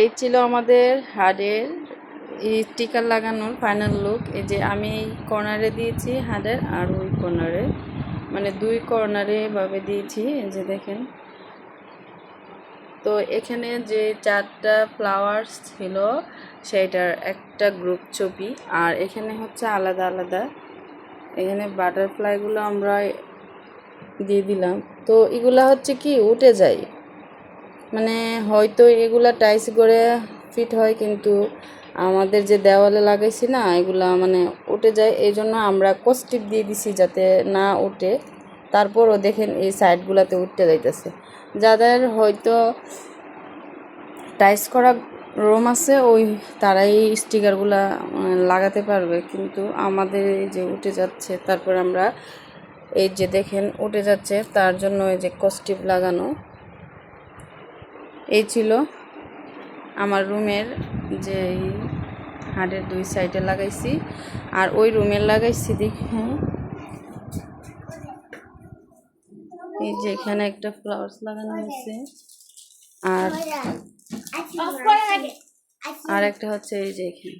এই ছিল আমাদের হাড়ের স্টিকার লাগানোর ফাইনাল লুক। এই যে আমি এই কর্নারে দিয়েছি হাড়ের, আর ওই কর্নারে, মানে দুই কর্নারে ভাবে দিয়েছি। এই যে দেখেন। তো এখানে যে 4টা ফ্লাওয়ার্স ছিল সেইটার একটা গ্রুপ ছবি, আর এখানে হচ্ছে আলাদা আলাদা। এখানে বাটারফ্লাইগুলো আমরা দিয়ে দিলাম। তো এগুলা হচ্ছে কি উঠে যায়, মানে হয়তো এগুলা টাইস করে ফিট হয়, কিন্তু আমাদের যে দেওয়ালে লাগাইছি না, এগুলা মানে উঠে যায়। এই জন্য আমরা কস্টিপ দিয়ে দিছি যাতে না উঠে। তারপরও দেখেন এই সাইডগুলোতে উঠতে যাইতেছে। যাদের হয়তো টাইস করা রুম আছে ওই তারাই স্টিকারগুলা লাগাতে পারবে, কিন্তু আমাদের এই যে উঠে যাচ্ছে, তারপর আমরা এই যে দেখেন উঠে যাচ্ছে, তার জন্য এই যে কস্টিপ লাগানো। এই ছিল আমার রুমের যে হাড়ের দুই সাইডে লাগাইছি, আর ওই রুমের লাগাইছি দেখে এই যে এখানে একটা ফ্লাওয়ার্স লাগানো হয়েছে, আর একটা হচ্ছে এই যে এখানে।